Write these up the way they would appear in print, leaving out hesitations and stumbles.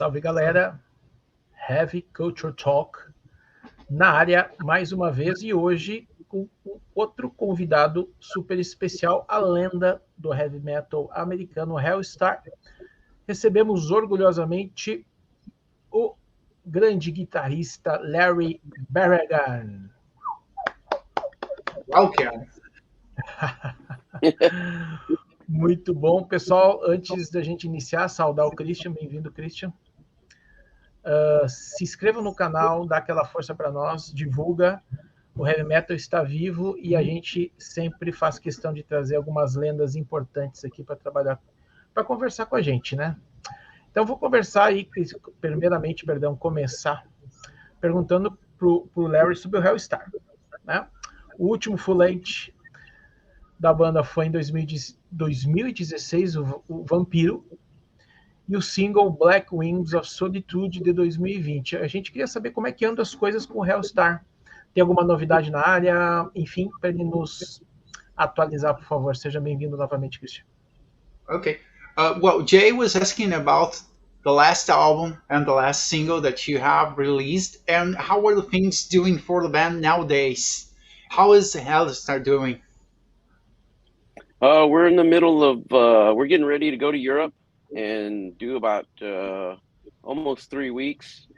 Salve galera, Heavy Culture Talk na área mais uma vez e hoje com outro convidado super especial, a lenda do heavy metal americano Helstar. Recebemos orgulhosamente o grande guitarrista Larry Barragan. Welcome. Muito bom, pessoal. Antes da gente iniciar, saudar o Christian. Bem-vindo, Christian. Se inscreva no canal, dá aquela força para nós, divulga. O heavy metal está vivo e a gente sempre faz questão de trazer algumas lendas importantes aqui para trabalhar, para conversar com a gente, né? Então vou conversar aí, primeiramente, começar perguntando pro Larry sobre o Helstar, né? O último full length da banda foi em 2016, o Vampiro, e o single Black Wings of Solitude de 2020. A gente queria saber como é que andam as coisas com o Helstar. Tem alguma novidade na área? Enfim, para ele nos atualizar, por favor. Seja bem-vindo novamente, Christian. Okay. Well, Jay was asking about the last album and the last single that you have released, and how are the things doing for the band nowadays? How is Helstar doing? We're in the middle of, we're getting ready to go to Europe and do about almost 3 weeks.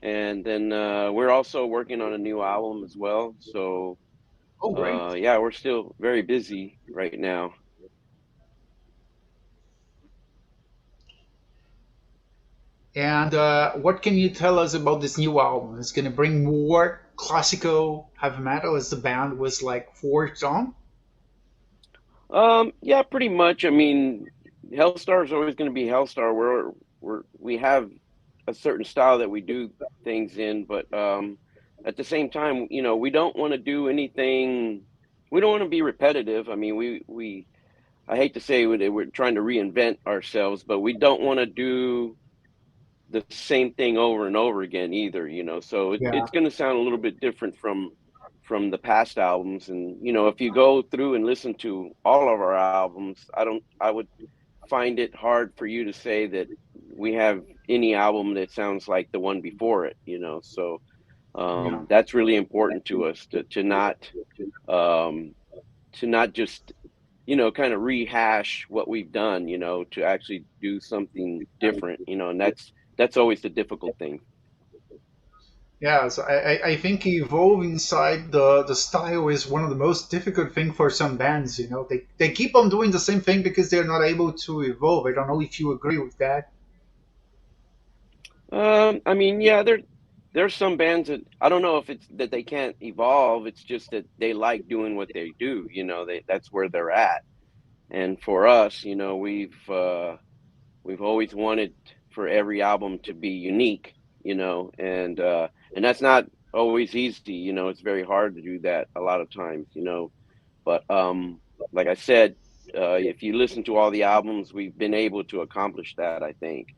And then we're also working on a new album as well. So, great. Yeah, we're still very busy right now. And what can you tell us about this new album? It's going to bring more classical heavy metal as the band was like forged on? Yeah, pretty much. I mean, Helstar is always going to be Helstar. We have a certain style that we do things in, but at the same time, you know, we don't want to do anything. We don't want to be repetitive. I mean, I hate to say we're trying to reinvent ourselves, but we don't want to do the same thing over and over again either, you know. So it's going to sound a little bit different from the past albums. And you know, if you go through and listen to all of our albums, I would find it hard for you to say that we have any album that sounds like the one before it, you know. So that's really important to us to not just, you know, kind of rehash what we've done, you know, to actually do something different, you know, and that's always the difficult thing. Yeah, so I think evolving inside the style is one of the most difficult things for some bands, you know. They keep on doing the same thing because they're not able to evolve. I don't know if you agree with that. I mean, yeah, there's some bands that I don't know if it's that they can't evolve. It's just that they like doing what they do, you know, that's where they're at. And for us, you know, we've always wanted for every album to be unique, you know, and that's not always easy, you know. It's very hard to do that a lot of times, you know. But like I said, if you listen to all the albums, we've been able to accomplish that, I think.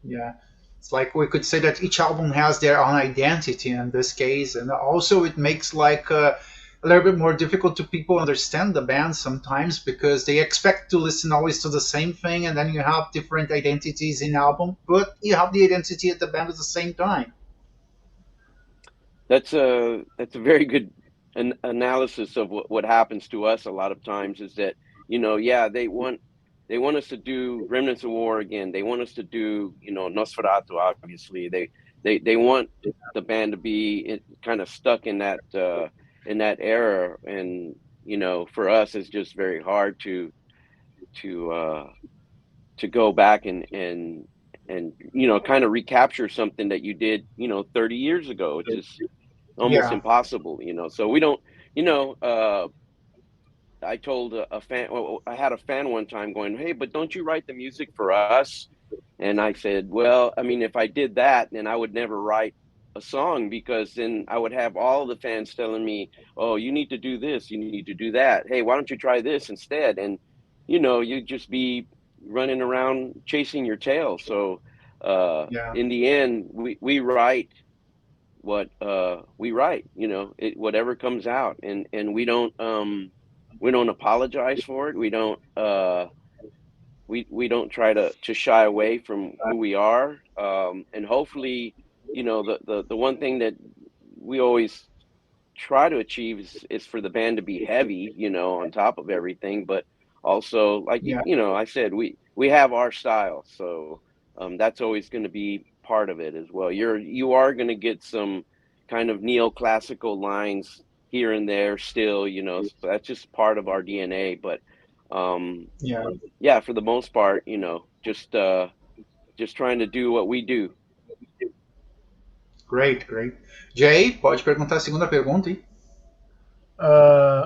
Yeah, it's like we could say that each album has their own identity in this case, and also it makes like a little bit more difficult to people understand the band sometimes because they expect to listen always to the same thing, and then you have different identities in album, but you have the identity of the band at the same time. That's a very good analysis of what happens to us a lot of times is that, you know, yeah, they want us to do Remnants of War again. They want us to do, you know, Nosferatu, obviously. They want the band to be kind of stuck in that era. And, you know, for us, it's just very hard to go back and, you know, kind of recapture something that you did, you know, 30 years ago. It's just almost impossible, you know. So we don't, you know, I told a fan, well, I had a fan one time going, hey, but don't you write the music for us? And I said, well, I mean, if I did that, then I would never write a song, because then I would have all the fans telling me, oh, you need to do this, you need to do that. Hey, why don't you try this instead? And, you know, you'd just be running around chasing your tail. So in the end, we write what we write, you know, whatever comes out, and we don't apologize for it. We don't we don't try to shy away from who we are, and hopefully, the one thing that we always try to achieve is for the band to be heavy, on top of everything, but also, like, Yeah. I said, we have our style, so that's always going to be part of it as well. You are going to get some kind of neoclassical lines here and there still, so that's just part of our DNA. But Yeah. yeah, for the most part, just trying to do what we do. Great, great. Jay, pode perguntar a segunda pergunta aí.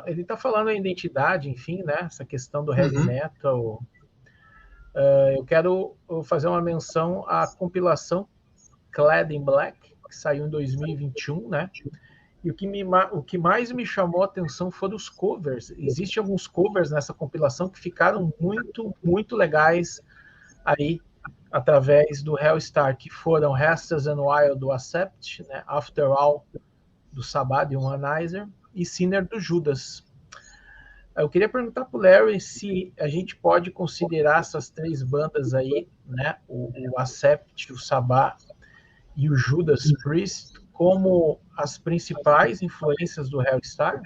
Ele está falando a identidade, enfim, né? Essa questão do heavy Uhum. metal. Eu quero fazer uma menção à compilação Clad in Black, que saiu em 2021, né? E o que mais me chamou a atenção foram os covers. Existem alguns covers nessa compilação que ficaram muito, muito legais aí, através do Helstar, que foram Restless and Wild do Accept, né? After All do Sabbath e Humanizer, e Sinner do Judas. Eu queria perguntar para o Larry se a gente pode considerar essas três bandas aí, né? O Accept, o Sabbath e o Judas Priest, como as principais influências do Helstar?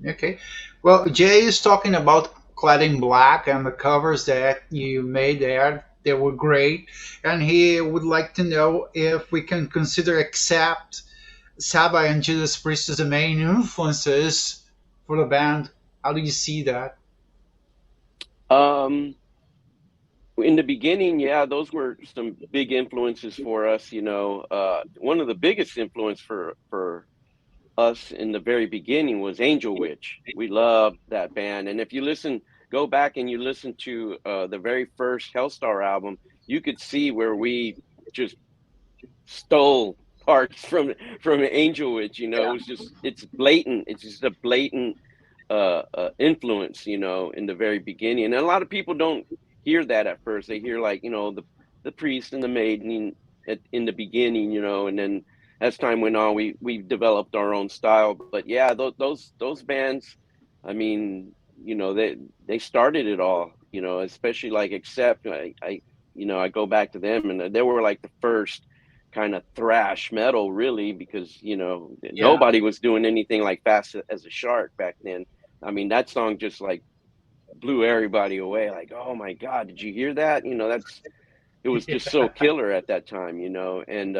Okay. Well, Jay is talking about Clad in Black and the covers that you made there. They were great. And he would like to know if we can consider Accept, Sabbath, and Judas Priest as the main influences for the band. How do you see that? In the beginning, yeah, those were some big influences for us. One of the biggest influence for us in the very beginning was Angel Witch. We loved that band, and if you go back and you listen to the very first Helstar album, you could see where we just stole parts from Angel Witch. It's blatant. It's just a blatant influence. In the very beginning, and a lot of people don't hear that at first. They hear, like, the priest and the maiden in the beginning, and then as time went on, we developed our own style. But yeah, those bands, I mean, they started it all, especially like Accept. I go back to them, and they were like the first kind of thrash metal, really, because nobody was doing anything like Fast as a Shark back then. I mean, that song just like blew everybody away. Like, oh my God, did you hear that? It was just so killer at that time, and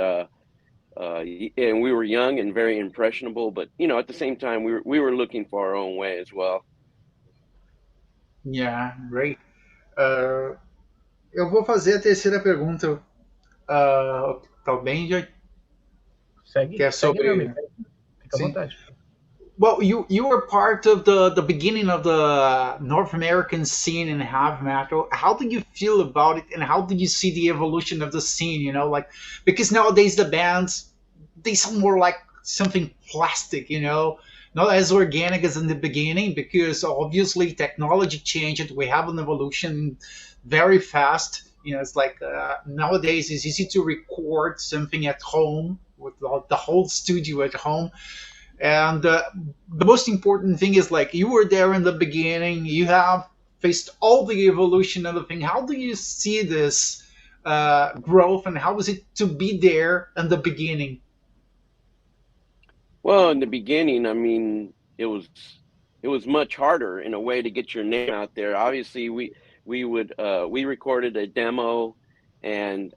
we were young and very impressionable, but at the same time, we were looking for our own way as well. Yeah, great. Eu vou fazer a terceira pergunta. Também já Segue, que é segue meu sobre. amigo. Fica à Sim. vontade. Well, you were part of the beginning of the North American scene in heavy metal. How do you feel about it, and how do you see the evolution of the scene? Like, because nowadays the bands, they sound more like something plastic, not as organic as in the beginning, because obviously technology changed. We have an evolution very fast. It's like nowadays it's easy to record something at home with the whole studio at home. And the most important thing is, like, you were there in the beginning. You have faced all the evolution of the thing. How do you see this growth, and how was it to be there in the beginning? Well, in the beginning, I mean, it was much harder in a way to get your name out there. Obviously, we recorded a demo, and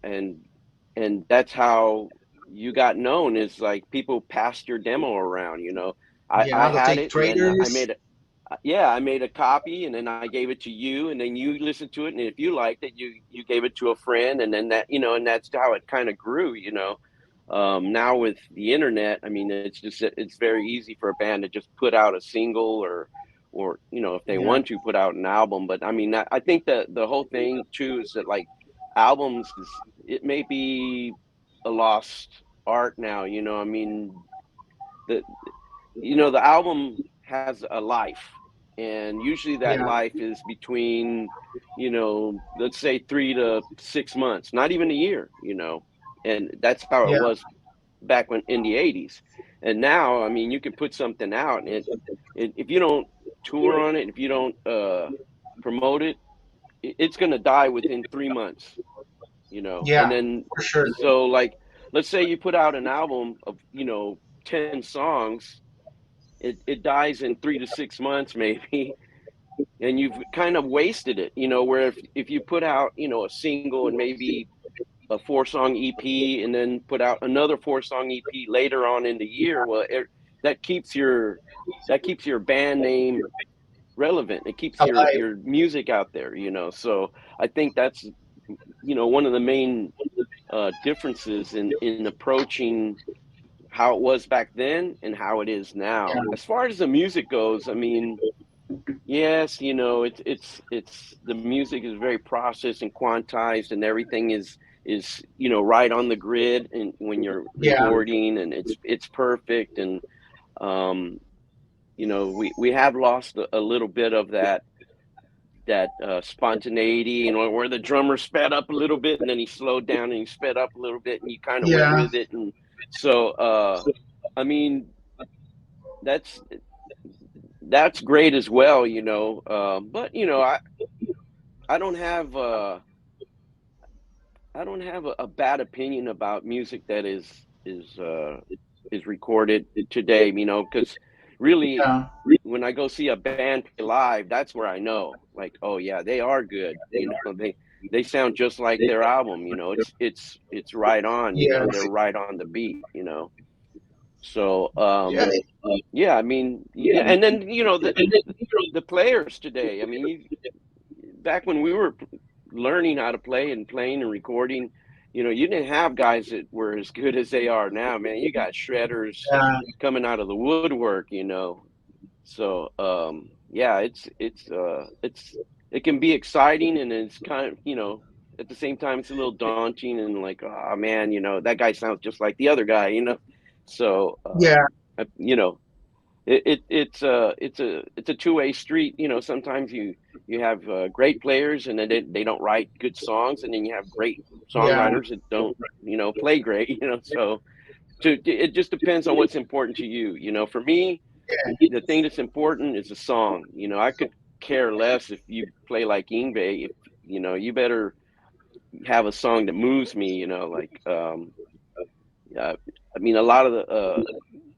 that's how you got known, is like people passed your demo around. I had it, and I made a copy, and then I gave it to you, and then you listened to it, and if you liked it, you gave it to a friend, and then that, and that's how it kind of grew. Now with the internet, I mean, it's very easy for a band to just put out a single, or if they want to put out an album. But I mean, I think that the whole thing too is that, like, albums, it may be a lost art now. I mean, the album has a life, and usually that life is between, let's say 3 to 6 months, not even a year, and that's how it was back when in the 80s. And now, I mean, you can put something out, and if you don't tour on it, if you don't promote it, it's going to die within 3 months, you know. And Yeah, then, for sure. so like, let's say you put out an album of, 10 songs, it dies in 3 to 6 months maybe, and you've kind of wasted it, where if you put out, a single and maybe a 4-song EP and then put out another 4-song EP later on in the year, well, that keeps your that keeps your band name relevant. It keeps Alive. your music out there, So I think that's one of the main differences in approaching how it was back then and how it is now. As far as the music goes, I mean, yes, it's the music is very processed and quantized, and everything is right on the grid, and when you're Yeah, recording, and it's perfect, and um, we have lost a little bit of that spontaneity, where the drummer sped up a little bit and then he slowed down and he sped up a little bit and you kind of went yeah, with it, and so I mean that's that's great as well, but I don't have a bad opinion about music that is recorded today, because really, yeah, when I go see a band play live, that's where I know, like, oh yeah, they are good. They sound just like their album. It's right on. They're yes, right on the beat. So yeah, yeah, I mean, yeah, and then the players today. I mean, back when we were learning how to play and playing and recording, you didn't have guys that were as good as they are now, man. You got shredders yeah, coming out of the woodwork, So yeah, it can be exciting, and it's kind of, at the same time it's a little daunting, and like, oh man, that guy sounds just like the other guy. So yeah, it's a two-way street. Sometimes you have great players, and then they don't write good songs, and then you have great yeah, songwriters that don't play great. So it just depends on what's important to you. For me, the thing that's important is the song. I could care less if you play like Ingve. If you better have a song that moves me. Like I mean, a lot of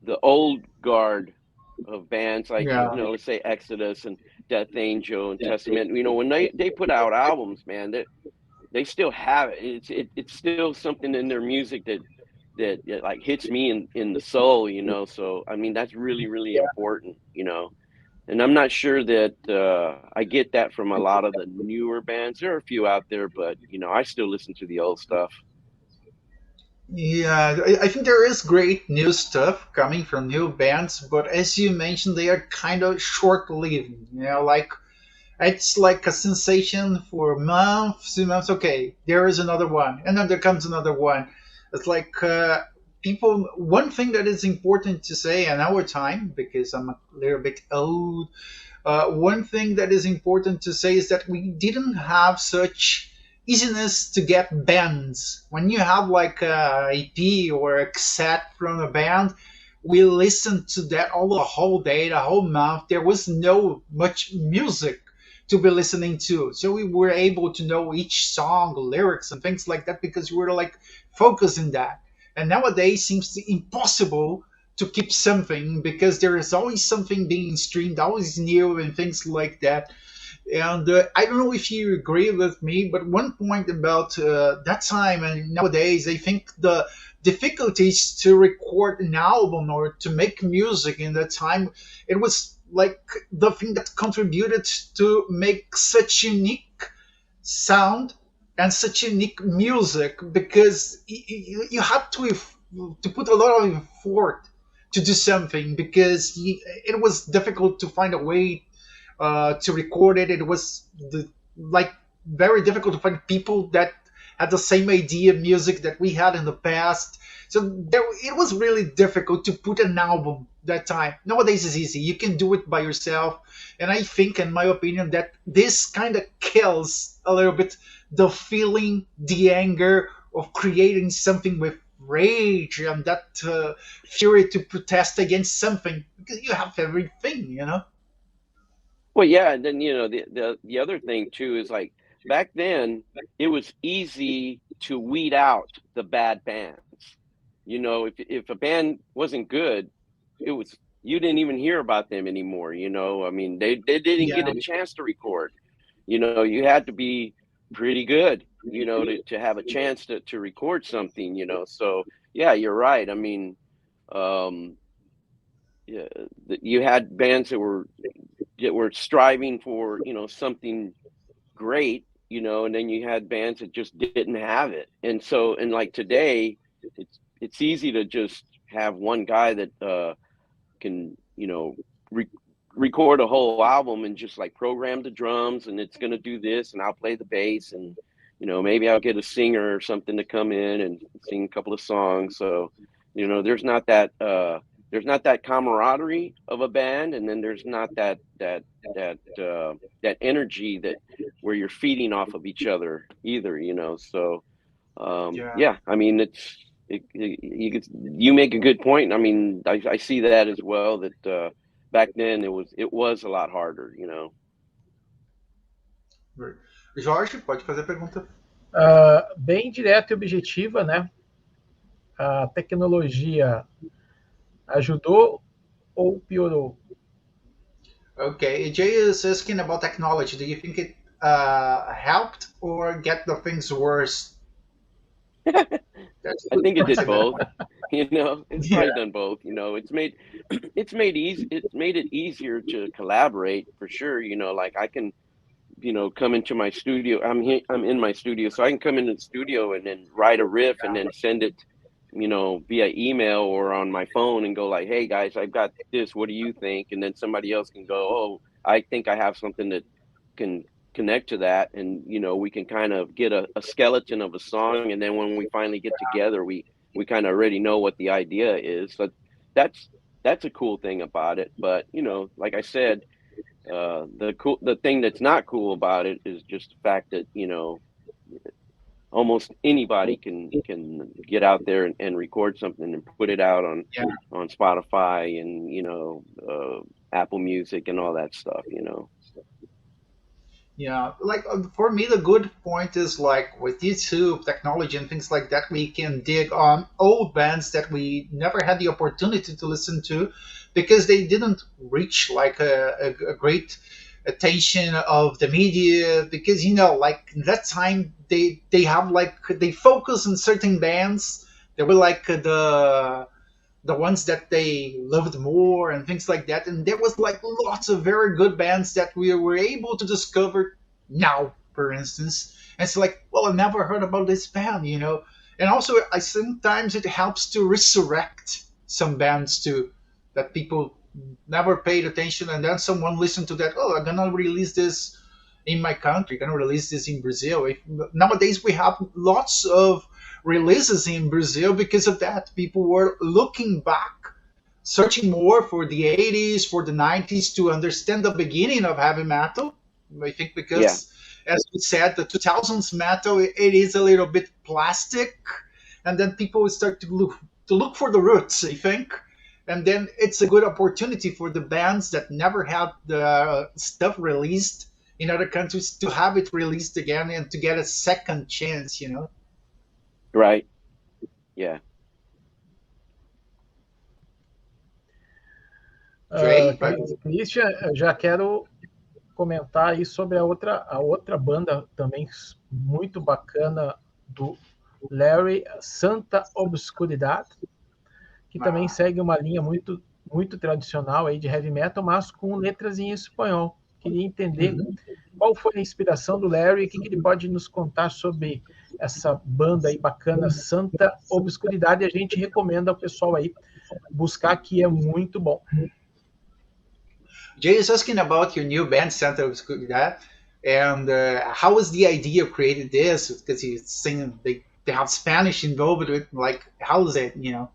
the old guard of bands, like, yeah, let's say Exodus and Death Angel and Testament, when they put out albums, man, they still have it. It's still something in their music that like hits me in the soul, So I mean, that's really, really important, And I'm not sure that I get that from a lot of the newer bands. There are a few out there, but I still listen to the old stuff. yeah. I think there is great new stuff coming from new bands, but as you mentioned, they are kind of short-lived. Like it's like a sensation for a month, 2 months. Okay, there is another one, and then there comes another one. It's like people. One thing that is important to say in our time, because I'm a little bit old. One thing that is important to say is that we didn't have such easiness to get bands. When you have like a EP or a cassette from a band, we listened to that all the whole day, the whole month. There was no much music to be listening to, so we were able to know each song, lyrics, and things like that because we were like focused in that. And nowadays seems impossible to keep something because there is always something being streamed, always new and things like that. And I don't know if you agree with me, but one point about that time and nowadays, I think the difficulties to record an album or to make music in that time, it was like the thing that contributed to make such unique sound and such unique music because you had to put a lot of effort to do something because it was difficult to find a way to record it. It was like very difficult to find people that had the same idea of music that we had in the past. So it was really difficult to put an album that time. Nowadays it's easy. You can do it by yourself. And I think, in my opinion, that this kind of kills a little bit the feeling, the anger of creating something with rage and that fury to protest against something because you have everything. Well, yeah, and then the other thing too is like back then it was easy to weed out the bad bands. You know, if a band wasn't good, it was, you didn't even hear about them anymore. You know, I mean, they didn't get a chance to record. You know, you had to be pretty good, you know, to have a chance to record something, you know. So yeah, you're right. I mean, yeah, you had bands that were striving for, you know, something great, you know, and then you had bands that just didn't have it. And so, and like today, it's easy to just have one guy that can, you know, record a whole album and just like program the drums, and it's going to do this, and I'll play the bass, and you know, maybe I'll get a singer or something to come in and sing a couple of songs. So, you know, there's not that camaraderie of a band, and then there's not that energy that where you're feeding off of each other either, you know. So yeah, I mean, you make a good point. I mean, I see that as well, that back then it was a lot harder, you know. Jorge, pode fazer a pergunta. Bem direta e objetiva, né? A tecnologia ajudou ou piorou? Okay, Jay is asking about technology. Do you think it helped or get the things worse? I think it did both. You know, it's probably done both. You know, it's made it easier to collaborate for sure. You know, like I can, you know, come into my studio. I'm in my studio, so I can come into the studio and then write a riff and then send it, you know, via email or on my phone and go like, hey guys, I've got this. What do you think? And then somebody else can go, oh, I think I have something that can connect to that, and you know, we can kind of get a skeleton of a song, and then when we finally get together, we kind of already know what the idea is. So that's a cool thing about it. But you know, like I said, the thing that's not cool about it is just the fact that, you know, almost anybody can get out there and record something and put it out on Spotify and, you know, Apple Music and all that stuff, you know. Yeah, like for me, the good point is like with YouTube technology and things like that, we can dig on old bands that we never had the opportunity to listen to because they didn't reach like a great attention of the media. Because you know, like in that time, they have like they focus on certain bands. They were like the ones that they loved more and things like that. And there was like lots of very good bands that we were able to discover now, for instance. And it's like, well, I never heard about this band, you know. And also, I sometimes it helps to resurrect some bands too that people never paid attention, and then someone listened to that. Oh, I'm gonna release this in my country. Gonna release this in Brazil. Nowadays, we have lots of releases in Brazil because of that. People were looking back, searching more for the 80s, for the 90s to understand the beginning of heavy metal. I think because, as we said, the 2000s metal, it is a little bit plastic, and then people start to look for the roots, I think. And then it's a good opportunity for the bands that never had the stuff released in other countries to have it released again and to get a second chance, you know. Right. Yeah. Christian, eu já quero comentar aí sobre a outra banda também muito bacana do Larry, Santa Obscuridade, que também segue uma linha muito tradicional aí de heavy metal, mas com letras em espanhol. Queria entender qual foi a inspiração do Larry e o que ele pode nos contar sobre essa banda aí bacana, Santa Obscuridade. A gente recomenda ao pessoal aí buscar, que é muito bom. Jay is asking about your new band, Santa Obscuridade, and how was the idea of creating this? Because he's saying they have Spanish involved with it. Like, how is it, you know?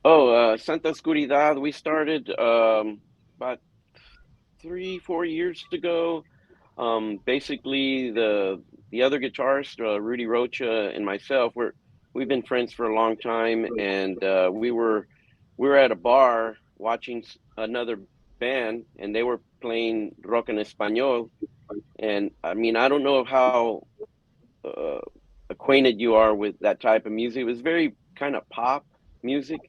Oh, Santa Obscuridade, we started about 3-4 years ago. Basically, the other guitarist, Rudy Rocha, and myself, we've been friends for a long time, and we were at a bar watching another band, and they were playing rock en español, And I mean, I don't know how acquainted you are with that type of music. It was very kind of pop music.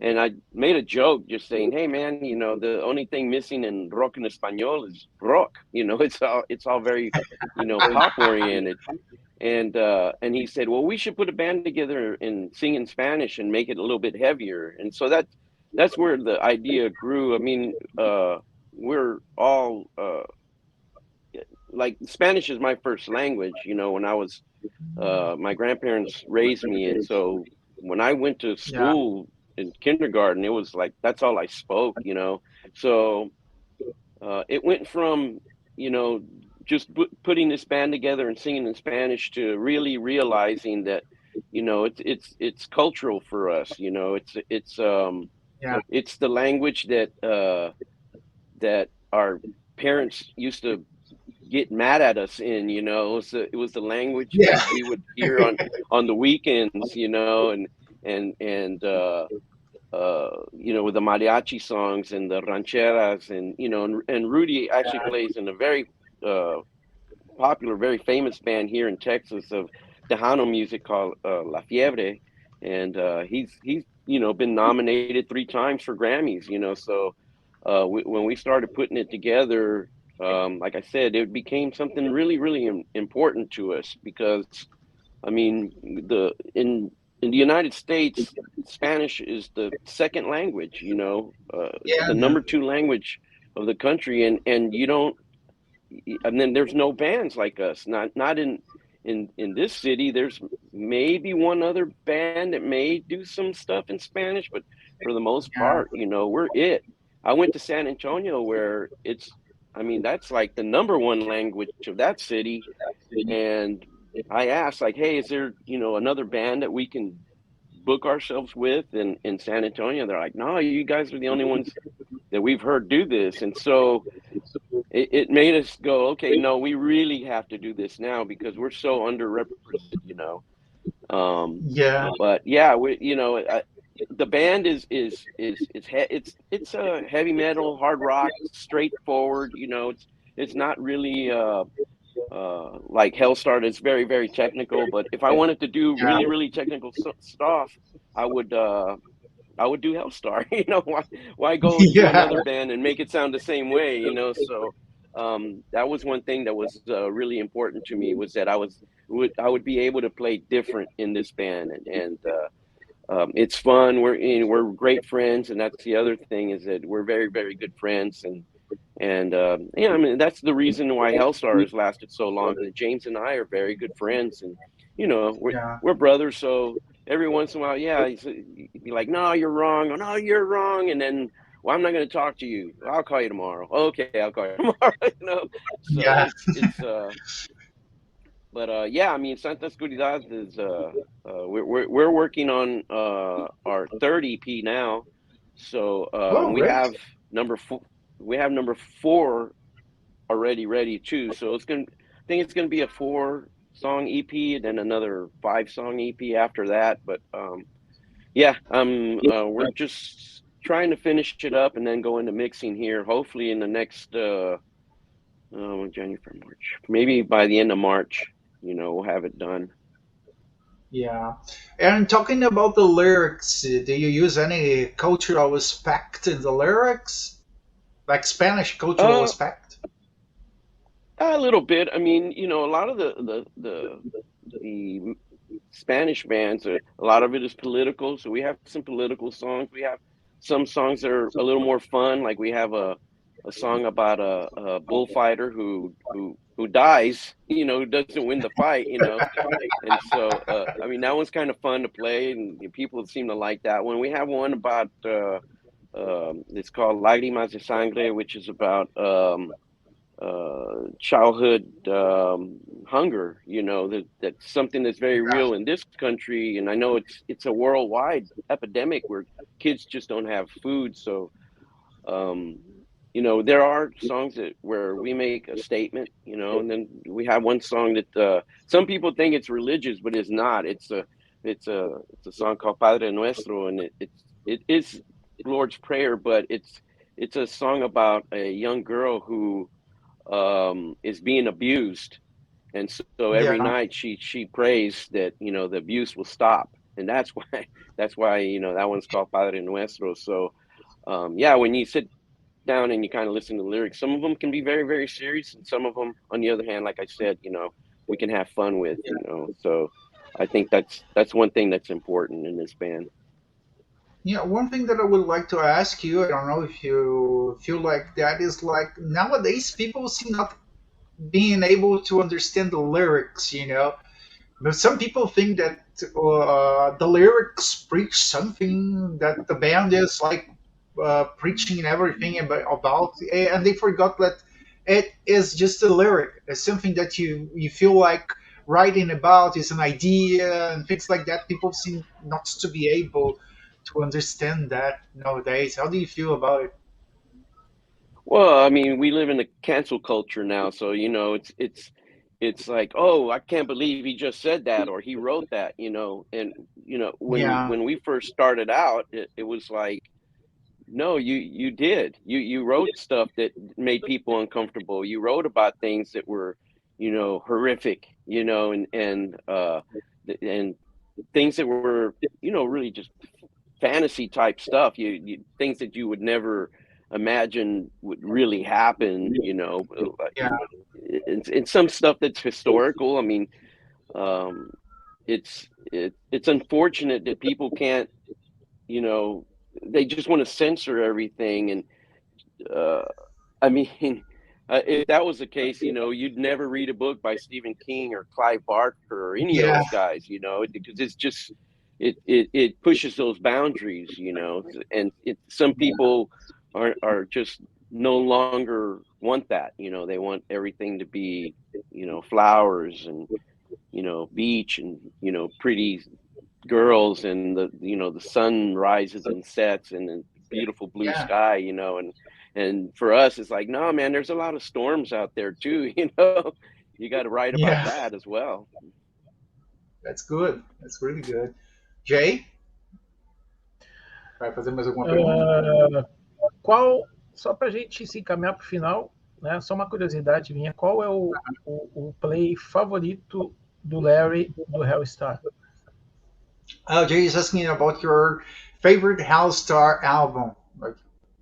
And I made a joke just saying, "Hey man, you know, the only thing missing in rock en español is rock. You know, it's all very, you know, pop oriented." And he said, "Well, we should put a band together and sing in Spanish and make it a little bit heavier." And so that's where the idea grew. I mean, we're all like Spanish is my first language. You know, when I was my grandparents raised me, and so when I went to Yeah. school in kindergarten, it was like that's all I spoke. You know, so it went from, you know, just putting this band together and singing in Spanish to really realizing that, you know, it's cultural for us. You know, Yeah. it's the language that our parents used to get mad at us in. You know, it was the language Yeah. that we would hear on the weekends. You know, and you know, with the mariachi songs and the rancheras, and you know, and Rudy actually plays in a very uh, popular, very famous band here in Texas of Tejano music called La Fiebre, and he's you know been nominated 3 times for Grammys. You know, so when we started putting it together, like I said, it became something really, really important to us because I mean, in the United States, Spanish is the second language. You know, it's Yeah, the man. number 2 language of the country, and you don't, and then there's no bands like us. Not in this city. There's maybe one other band that may do some stuff in Spanish, but for the most Yeah. part, you know, we're it. I went to San Antonio where I mean, that's like the number 1 language of that city, and I asked like, "Hey, is there, you know, another band that we can book ourselves with in San Antonio?" They're like, "No, you guys are the only ones that we've heard do this." And so it made us go, "Okay, no, we really have to do this now because we're so underrepresented, you know." Um, Yeah. but yeah, you know, the band it's a heavy metal, hard rock, straightforward. You know, it's not really like Helstar is very, very technical. But if I wanted to do Yeah. really, really technical stuff, I would uh, I would do Helstar. You know, why go and do Yeah. another band and make it sound the same way? You know, so that was one thing that was really important to me was that I would be able to play different in this band, and it's fun. We're great friends, and that's the other thing is that we're very, very good friends, and yeah, I mean that's the reason why Hellstar has lasted so long. That James and I are very good friends, and you know Yeah. we're brothers. So every once in a while, yeah, he'd be like, "No, you're wrong," or "No, you're wrong," and then, "Well, I'm not going to talk to you. I'll call you tomorrow." "Okay, I'll call you tomorrow." You know, so Yeah. but yeah, I mean, Santa Oscuridad is we're working on our third EP now, so Oh, we great. have number 4 already ready too. So I think it's gonna be a 4-song EP and then another 5-song EP after that. But yeah, we're just trying to finish it up and then go into mixing here. Hopefully in the next January, February, March, maybe by the end of March, you know, we'll have it done. Yeah. And talking about the lyrics, do you use any cultural aspect in the lyrics? Like Spanish cultural Uh, aspect? a little bit. I mean, you know, a lot of the Spanish bands, a lot of it is political. So we have some political songs. We have some songs that are a little more fun. Like we have a song about a bullfighter who dies. You know, who doesn't win the fight. You know, and so I mean that one's kind of fun to play, and people seem to like that one. We have one about it's called Lágrimas de Sangre, which is about childhood hunger. You know that's something that's very Yeah. real in this country, and I know it's a worldwide epidemic where kids just don't have food. So um, you know there are songs where we make a statement. You know, and then we have one song that some people think it's religious, but it's not. It's a song called Padre Nuestro, and it is Lord's Prayer, but it's a song about a young girl who is being abused. And so every Yeah. night she prays that, you know, the abuse will stop. And that's why, you know, that one's called Padre Nuestro. So yeah, when you sit down and you kind of listen to the lyrics, some of them can be very, very serious, and some of them, on the other hand, like I said, you know, we can have fun with, you know. So I think that's one thing that's important in this band. Yeah, one thing that I would like to ask you, I don't know if you feel like that, is like nowadays people seem not being able to understand the lyrics, you know. But some people think that the lyrics preach something that the band is like preaching and everything about, and they forgot that it is just a lyric. It's something that you feel like writing about is an idea and things like that. People seem not to be able to understand that nowadays. How do you feel about it? Well, I mean, we live in a cancel culture now, so you know, it's like, oh, I can't believe he just said that or he wrote that, you know. And you know, Yeah, when we first started out, it was like, no, you did. You wrote stuff that made people uncomfortable. You wrote about things that were, you know, horrific, you know, and things that were, you know, really just fantasy type stuff. You things that you would never imagine would really happen, you know. yeah, And some stuff that's historical. I mean, um, it's unfortunate that people can't, you know, they just want to censor everything. And uh, I mean, if that was the case, you know, you'd never read a book by Stephen King or Clive Barker or any of yeah, those guys, you know, because it's just it pushes those boundaries, you know. And some people are just no longer want that, you know. They want everything to be, you know, flowers and, you know, beach and, you know, pretty girls and the, you know, the sun rises and sets and the beautiful blue yeah, sky, you know. And for us it's like, no man, there's a lot of storms out there too, you know. You got to write about yeah. that as well. That's good. That's really good. Jay, vai fazer mais alguma pergunta? Ah, qual, só para a gente se encaminhar para o final, né, só uma curiosidade minha, qual é o play favorito do Larry do Helstar? Jay is asking about your favorite Helstar album, like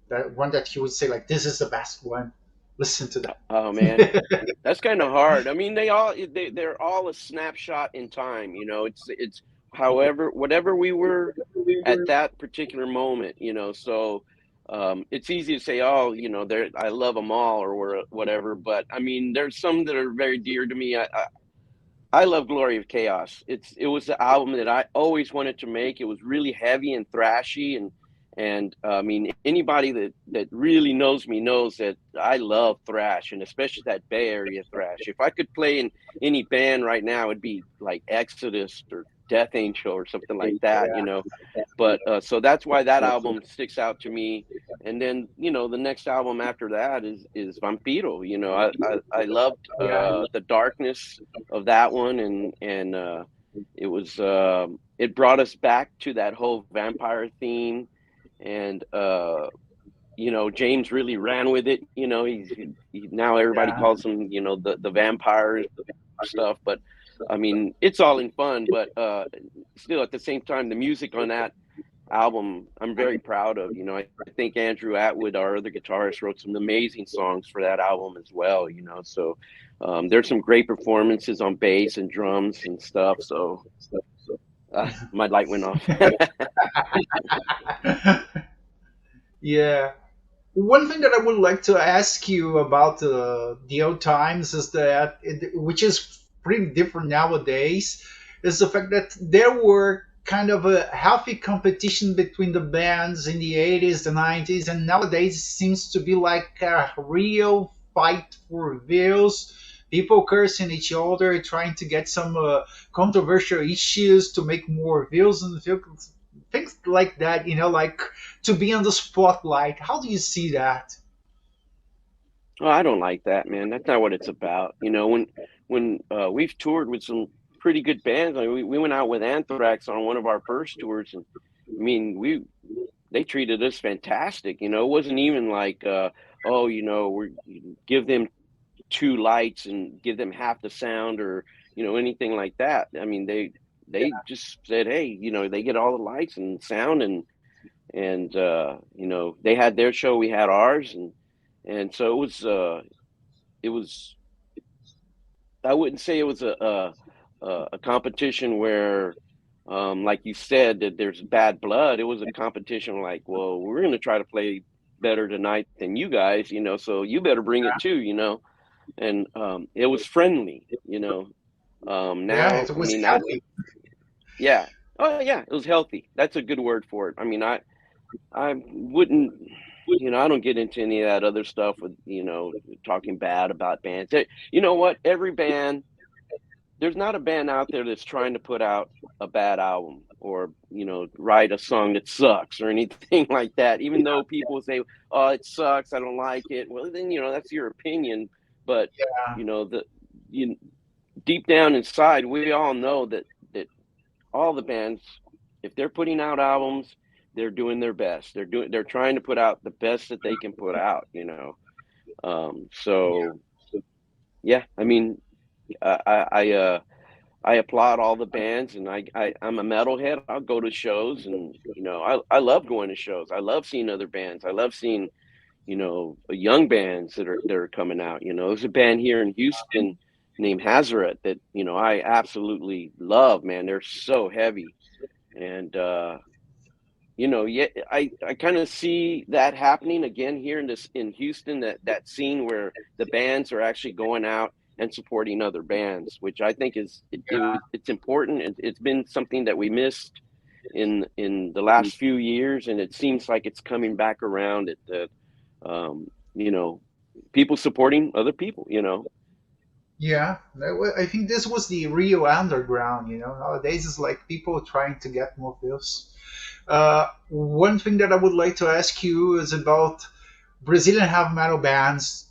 that one that you would say like this is the best one. Listen to Oh man, that. that's kind of hard. I mean, they're all a snapshot in time, you know. It's however whatever we were at that particular moment, you know. So it's easy to say, oh, you know, there I love them all or whatever. But I mean, there's some that are very dear to me. I love Glory of Chaos. It was the album that I always wanted to make. It was really heavy and thrashy, and I mean, anybody that really knows me knows that I love thrash, and especially that Bay Area thrash. If I could play in any band right now, it'd be like Exodus or Death Angel or something like that, you Yeah, know. But so that's why that album sticks out to me. And then, you know, the next album after that is Vampiro. You know, I loved yeah, the darkness of that one, and it was it brought us back to that whole vampire theme. And you know, James really ran with it. You know, now everybody yeah, calls him, you know, the vampire stuff. But I mean, it's all in fun, but still at the same time, the music on that album I'm very proud of. You know, I think Andrew Atwood, our other guitarist, wrote some amazing songs for that album as well, you know. So there's some great performances on bass and drums and stuff. So my light went off. yeah. One thing that I would like to ask you about the old times is that, which is pretty different nowadays, is the fact that there were kind of a healthy competition between the bands in the 80s, the 90s, and nowadays it seems to be like a real fight for views. People cursing each other, trying to get some controversial issues to make more views and things like that, like to be on the spotlight. How do you see that? Oh, I don't like that, man. That's not what it's about. You know, when we've toured with some pretty good bands. I mean, we went out with Anthrax on one of our first tours, and I mean, they treated us fantastic. You know, it wasn't even like, oh, you know, we give them two lights and give them half the sound or anything like that. I mean, they just said, hey, they get all the lights and sound, and they had their show, we had ours, and so it was I wouldn't say it was a competition where like you said that there's bad blood. It was a competition like, well, we're going to try to play better tonight than you guys, so you better bring it too. And it was friendly. Now it was I mean healthy. yeah. Oh yeah, it was healthy. That's a good word for it. I mean, I wouldn't, I don't get into any of that other stuff with, talking bad about bands. You know what? Every band, there's not a band out there that's trying to put out a bad album or, write a song that sucks or anything like that. Even though people say, oh, it sucks, I don't like it. Well, then, that's your opinion. But, deep down inside, we all know that all the bands, if they're putting out albums, they're doing their best. They're trying to put out the best that they can put out, So yeah, I mean, I applaud all the bands, and I'm a metalhead. I'll go to shows, and I love going to shows. I love seeing other bands. I love seeing young bands that are coming out. There's a band here in Houston named Hazaret that I absolutely love. Man, they're so heavy, and I kind of see that happening again here in Houston, that scene where the bands are actually going out and supporting other bands, which I think it's important. It's been something that we missed in the last few years, and it seems like it's coming back around. People supporting other people. Yeah, I think this was the real underground. Nowadays it's like people trying to get more views. One thing that I would like to ask you is about Brazilian heavy metal bands.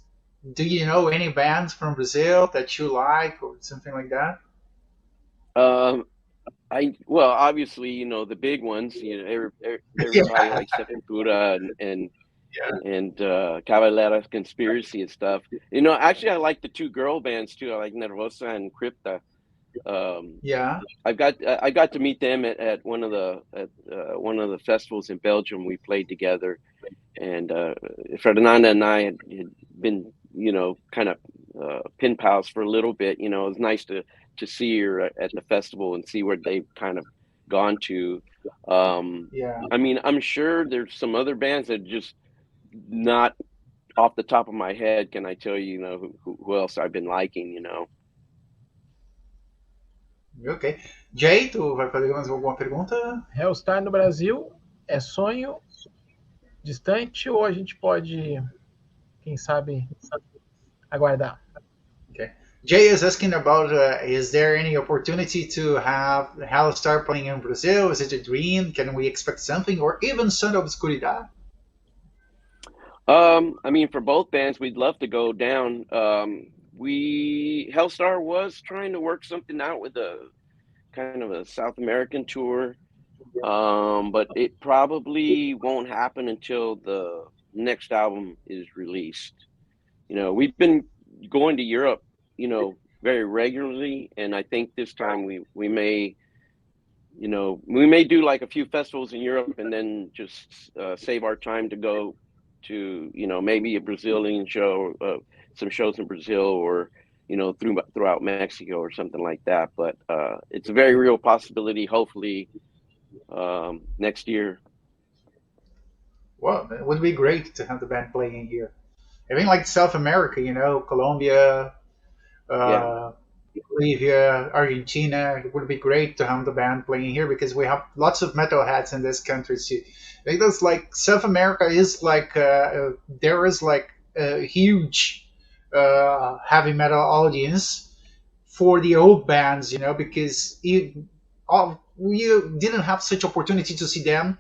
Do you know any bands from Brazil that you like or something like that? Um, well, obviously, the big ones. Everybody Yeah, likes Sepultura yeah, and Cavalera Conspiracy and stuff. Actually, I like the two girl bands too. I like Nervosa and Crypta. Um, yeah. I got to meet them at one of the festivals in Belgium. We played together, and Fernanda and I had been kind of pen pals for a little bit. It was nice to see her at the festival and see where they've kind of gone to. Yeah. I mean, I'm sure there's some other bands that just not off the top of my head can I tell you, who else I've been liking. Ok. Jay, tu vai fazer mais alguma pergunta? Helstar no Brasil é sonho distante ou a gente pode, quem sabe, aguardar? Okay. Jay is asking about is there any opportunity to have Helstar playing in Brazil? Is it a dream? Can we expect something or even Son of Obscuridad? I mean, for both bands, we'd love to go down. Helstar was trying to work something out with a kind of a South American tour, but it probably won't happen until the next album is released. We've been going to Europe, very regularly, and I think this time we may, do like a few festivals in Europe and then just save our time to go to maybe a Brazilian show, some shows in Brazil, or throughout Mexico or something like that. But it's a very real possibility. Hopefully next year. Well, it would be great to have the band playing here. Even like South America, Colombia, Yeah, Bolivia, Argentina. It would be great to have the band playing here because we have lots of metalheads in this country too. Because like South America is like there is like a huge heavy metal audience for the old bands, because we didn't have such opportunity to see them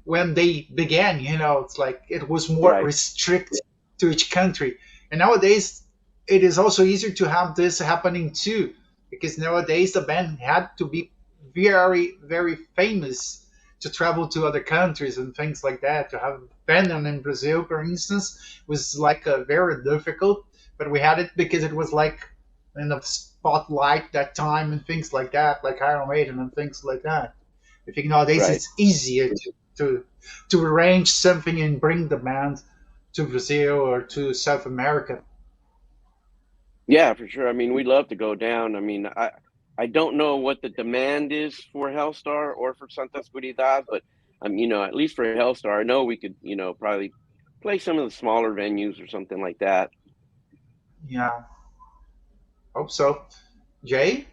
when they began. It's like it was more right. restricted to each country, and nowadays it is also easier to have this happening too, because nowadays the band had to be very, very famous to travel to other countries and things like that. To have a band in Brazil, for instance, was like very difficult. but we had it because it was like in the spotlight that time and things like that, like Iron Maiden and things like that. I think nowadays Right. it's easier to arrange something and bring the band to Brazil or to South America. Yeah, for sure. I mean, we'd love to go down. I mean, I don't know what the demand is for Helstar or for Santa Seguridad, but you know, at least for Helstar, I know we could, you know, probably play some of the smaller venues or something like that. Yeah, hope so. Jay?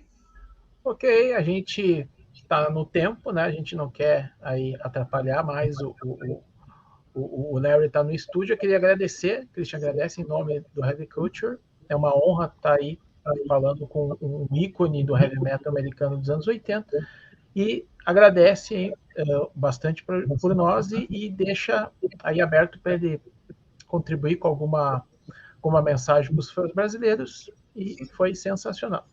Ok, a gente está no tempo, né? A gente não quer aí atrapalhar mais o Larry está no estúdio. Eu queria agradecer, Christian agradece em nome do Heavy Culture. É uma honra estar aí falando com um ícone do heavy metal americano dos anos 80 e agradece bastante por nós e deixa aí aberto para ele contribuir com alguma mensagem para os fãs brasileiros e foi sensacional.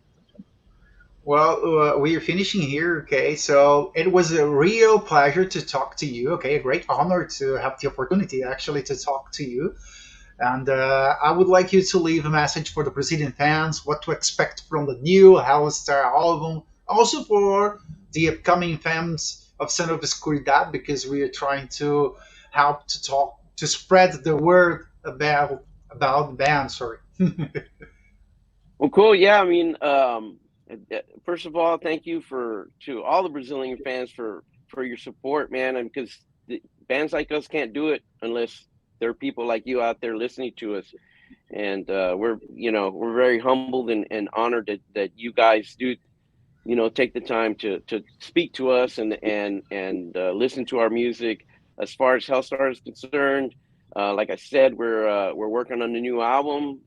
Well, we are finishing here, okay? So it was a real pleasure to talk to you, okay? A great honor to have the opportunity actually to talk to you. And I would like you to leave a message for the Brazilian fans, what to expect from the new Helstar album, also for the upcoming fans of Son of Escuridad, because we are trying to help to spread the word about the band. Sorry. Well, cool. Yeah, I mean, first of all, thank you to all the Brazilian fans for your support, man. And because bands like us can't do it unless there are people like you out there listening to us. And we're very humbled and honored that you guys do, you know, take the time to speak to us and listen to our music. As far as Helstar is concerned, like I said, we're working on a new album.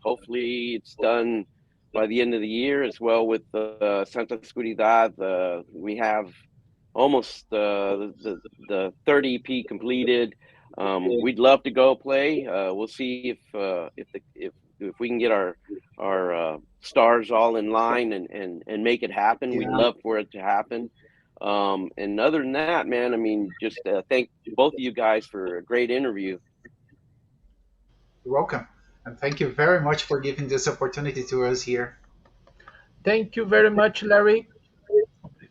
Hopefully, it's done by the end of the year as well with Santa Seguridad. We have almost the third EP completed. We'd love to go play. We'll see if we can get our stars all in line and make it happen. Yeah. We'd love for it to happen. And other than that, man, I mean, just thank both of you guys for a great interview. You're welcome. And thank you very much for giving this opportunity to us here. Thank you very much, Larry.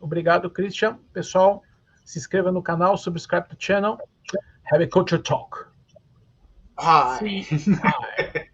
Obrigado, Christian. Pessoal, se inscreva no canal, subscribe to channel. Have a culture talk. Hi. Hi.